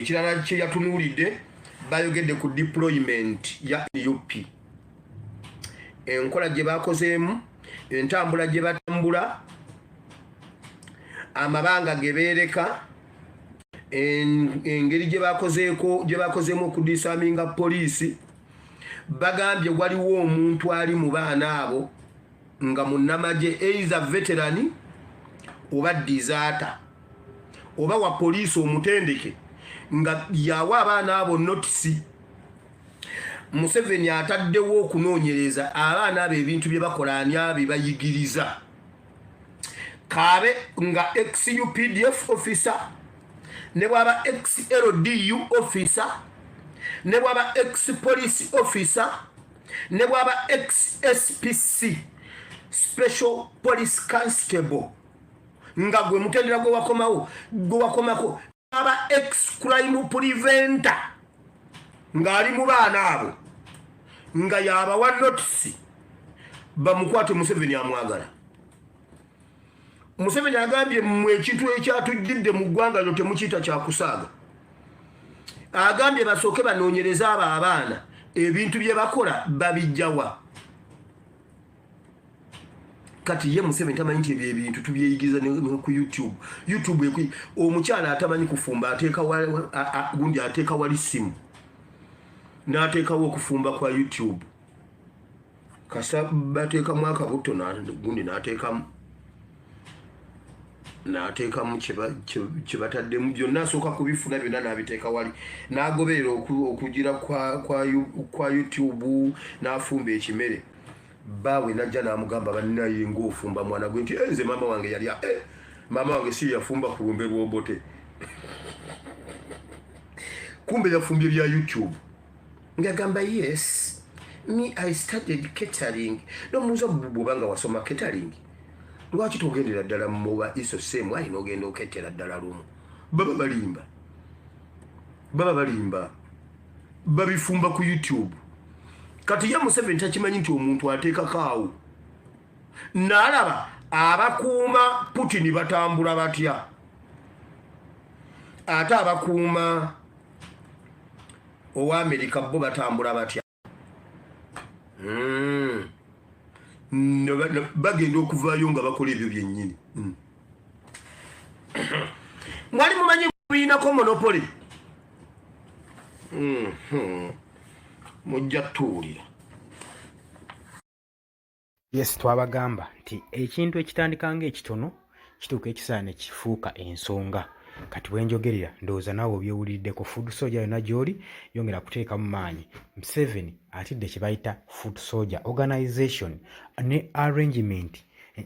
Ekirala kye yatunuulidde bayogedde ku deployment ya UP, enkola gye bakozeemu, entambula gye batambula, amabanga ge beereka, engeri gye bakozeemu okudisaminga poliisi. Bagambye waliwo omuntu ali mu baana abo nga munnamagye either veteran oba dizaata oba wa poliisi omutendeke nga yawa abaana abo notisi. Museveni ataddewo okunoonyereza abaana abo ebintu bye bakola ani abibayigiriza. Kaabe nga ex-UPDF officer ne bwaba ex-LDU officer ne bwaba ex-police officer ne bwaba ex-SPC special police constable nga gwe mutendera gwe wakomako aba ex-crime preventer nga ali mu baana abo nga yabawa notisi bamukwate. Museveni amwagala. Museveni agambye mmwe ekintu ekyatujjidde mu ggwanga lyo temukiyita kyakusaaga. Agambye basooke banoonyereza abo abaana ebintu bye bakola babijjawa. Kati ye Museveni tamanyi nti ebyo ebintu tubyeyigiriza ne ku YouTube. YouTube omukyala atamanyi kufumba gundi ateeka wali simu n'ateekawo okufumba kwa YouTube. Kasa bateekamu akabuto gundi n'ateekamu kye bataddemu byonna asooka kubifuna byonna n'abiteeka wali n'agoberera okugira kwa YouTube n'afumba ekimere. Bawe najja n'amugamba bannaye ng'ofumba mwana gwe nti nze maama wange yali maama wange si yafumba ku lumbe lw'obote kumbe yafumbye bya YouTube. Ngagamba yes me I studied catering. Nomuuza bw'obanga wasoma catering lwaki togendera ddala muba iso same alina ogenda okettera ddala lumu. Baba balimba babifumba ku YouTube. Kati ya Museveni takimanyi nti omuntu ateekako awo n'alaba abakuuma Putin batambula batya ate abakuuma owa Amerika bo batambula batya. Bagenda okuvaayo nga bakola ebyo byennyini. Mwali mumanyi kubiinako monopoli. Mujja tuwulira. Yes, twabagamba nti ekintu ekitandika ng'ekitono kituuka ekisaana ne kifuuka ensonga. Kati bwenjogerera ndowooza naawe obyewuliddeko. Food Soldier yonna gy'oli yongera kuteekamu maanyi. Museveni atidde kye bayita Food Soldier Organization ne arrangement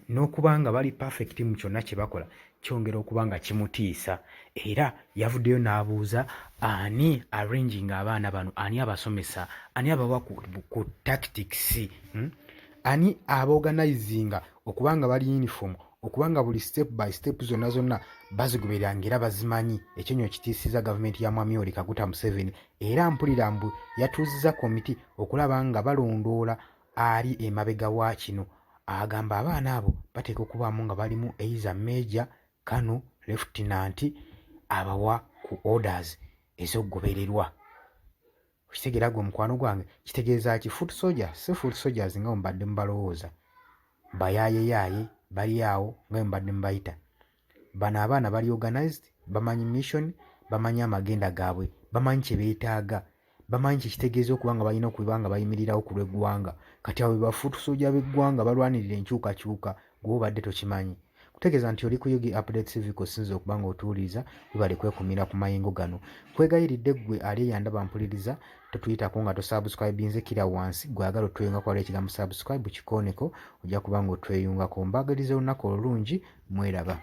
n'okuba nga bali perfect mu kyonna kye bakola kyongera okuba nga kimutiisa. Era yavuddeyo n'abuuza ani arranging abaana bano, ani abasomesa, ani abawa ku tactics, ani abaorganizinga okuba nga bali uniform, okuba nga buli step by step zonna bazigobereranga era bazimanyi. Ekyo nyo kitiisiza gavumenti ya Mwami Yoweri Kaguta Museveni. Era mpulira mbu yatuuzizza komiti okulaba nga balondoola ali emabega wa kino. Agamba abaana abo bateeka okubaamu nga balimu eiza major, kano, lieutenant abawa ku orders ez'okugobererwa. Okitegeera gwe mukwano gwange kitegeeza ki? Foot Soldier si Foot Soldiers nga mbadde mubalowooza bayaaye bali awo nga mbadde mubayita. Bano abaana bali organized, bamanyi mission, bamanyi amagenda gaabwe, bamanyi kye beetaaga, bamanyi kye kitegeeza okuba nga balina okuba nga bayimirirawo ku lw'eggwanga. Kati abo ba Foot Soldier b'eggwanga balwanirira enkyukakyuka gwe obadde tokimanyi. Kutegeeza nti oli ku Yugi Updates TV kosinza okuba nga otuwuliriza bibali kwekumira ku mayengo gano. Kwegayiridde ggwe ali eyandaba mpuliriza totuyitako nga tosubscribinze kira wansi gwagala otweyunga kwala ekigambo subscribe kikooneko ojja kuba nga otweyungako. Mbagaliza olunaku olulungi mweraba.